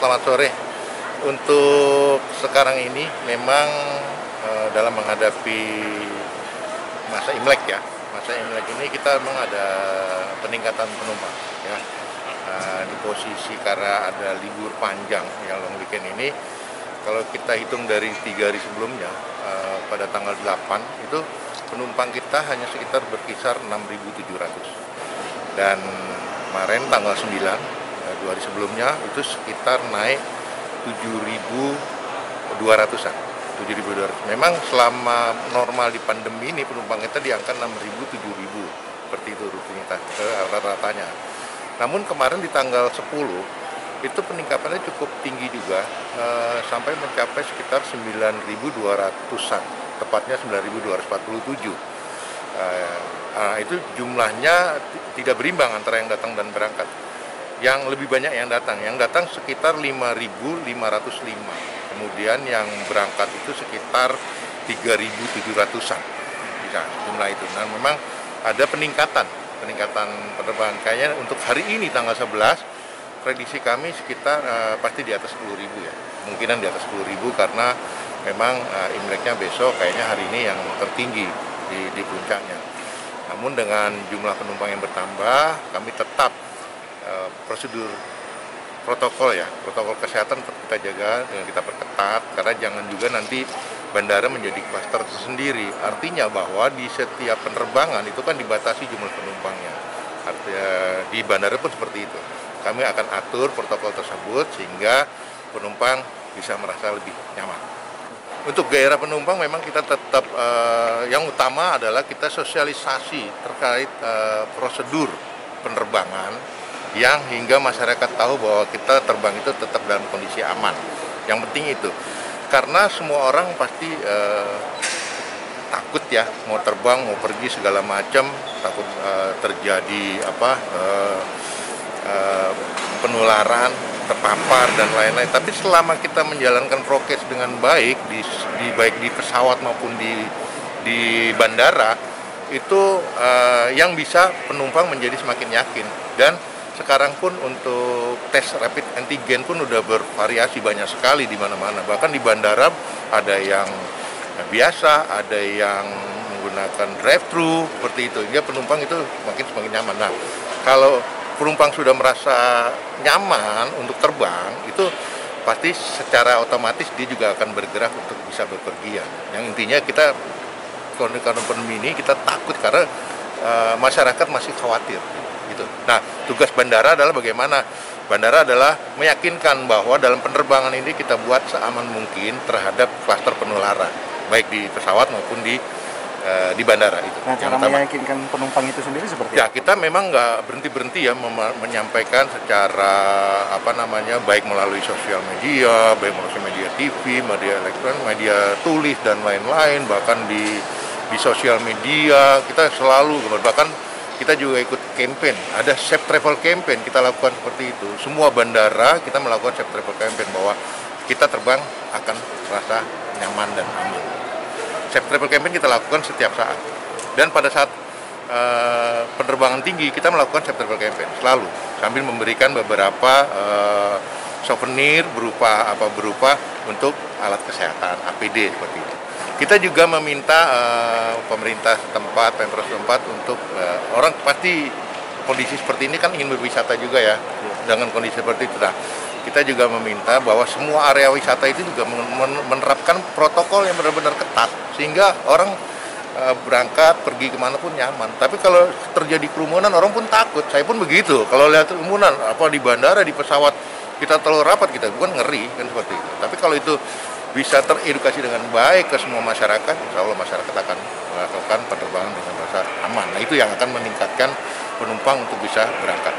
selamat sore. Untuk sekarang ini memang dalam menghadapi masa Imlek ya, masa Imlek ini kita memang ada peningkatan penumpang ya. Di posisi karena ada libur panjang yang long weekend ini, kalau kita hitung dari 3 hari sebelumnya, pada tanggal 8 itu penumpang kita hanya sekitar berkisar 6.700. Dan kemarin tanggal 9, 2 hari sebelumnya itu sekitar naik 7.200-an. 7.200. Memang selama normal di pandemi ini penumpang kita di angka 6.000, 7.000 seperti itu rutinitas rata-ratanya. Namun kemarin di tanggal 10 itu peningkatannya cukup tinggi juga, sampai mencapai sekitar 9.200-an, tepatnya 9.247. Itu jumlahnya tidak berimbang antara yang datang dan berangkat. Yang lebih banyak yang datang sekitar 5.505. Kemudian yang berangkat itu sekitar 3.700-an, bisa jumlah itu. Dan memang ada peningkatan penerbangan. Kayaknya untuk hari ini tanggal 11, prediksi kami sekitar pasti di atas 10.000 ya. Kemungkinan di atas 10.000 karena memang Imleknya besok kayaknya hari ini yang tertinggi di puncaknya. Namun dengan jumlah penumpang yang bertambah, kami tetap prosedur protokol kesehatan tetap kita jaga dengan kita perketat, karena jangan juga nanti bandara menjadi klaster tersendiri. Artinya bahwa di setiap penerbangan itu kan dibatasi jumlah penumpangnya. Artinya di bandara pun seperti itu. Kami akan atur protokol tersebut sehingga penumpang bisa merasa lebih nyaman. Untuk gairah penumpang memang kita tetap yang utama adalah kita sosialisasi terkait prosedur penerbangan yang hingga masyarakat tahu bahwa kita terbang itu tetap dalam kondisi aman. Yang penting itu, karena semua orang pasti takut ya, mau terbang, mau pergi segala macam, takut terjadi penularan, terpapar dan lain-lain. Tapi selama kita menjalankan prokes dengan baik, baik di pesawat maupun di bandara, itu yang bisa penumpang menjadi semakin yakin. Dan sekarang pun untuk tes rapid antigen pun udah bervariasi banyak sekali di mana-mana. Bahkan di bandara ada yang biasa, ada yang menggunakan drive-thru seperti itu. Hingga penumpang itu semakin nyaman. Nah, kalau penumpang sudah merasa nyaman untuk terbang, itu pasti secara otomatis dia juga akan bergerak untuk bisa bepergian. Yang intinya kita karena pandemi ini kita takut karena masyarakat masih khawatir. Gitu. Nah, tugas bandara adalah bagaimana? Bandara adalah meyakinkan bahwa dalam penerbangan ini kita buat seaman mungkin terhadap klaster penularan, baik di pesawat maupun di bandara itu. Nah, cara meyakinkan penumpang itu sendiri seperti ya, kita memang nggak berhenti ya menyampaikan secara baik melalui sosial media, baik melalui media TV, media elektronik, media tulis dan lain-lain, bahkan di sosial media kita selalu, bahkan kita juga ikut campaign, ada Safe Travel Campaign, kita lakukan seperti itu. Semua bandara kita melakukan Safe Travel Campaign bahwa kita terbang akan terasa nyaman dan aman. Safe Travel Campaign kita lakukan setiap saat. Dan pada saat penerbangan tinggi kita melakukan Safe Travel Campaign selalu, sambil memberikan beberapa souvenir berupa untuk alat kesehatan, APD seperti itu. Kita juga meminta pemerintah setempat, Pemprov setempat untuk orang pasti kondisi seperti ini kan ingin berwisata juga ya, dengan kondisi seperti itu. Nah, kita juga meminta bahwa semua area wisata itu juga menerapkan protokol yang benar-benar ketat, sehingga orang berangkat, pergi kemanapun nyaman. Tapi kalau terjadi kerumunan, orang pun takut. Saya pun begitu. Kalau lihat kerumunan, di bandara, di pesawat, kita terlalu rapat, kita bukan ngeri kan seperti itu. Tapi kalau itu bisa teredukasi dengan baik ke semua masyarakat, insya Allah masyarakat akan melakukan penerbangan dengan rasa aman. Nah, itu yang akan meningkatkan penumpang untuk bisa berangkat.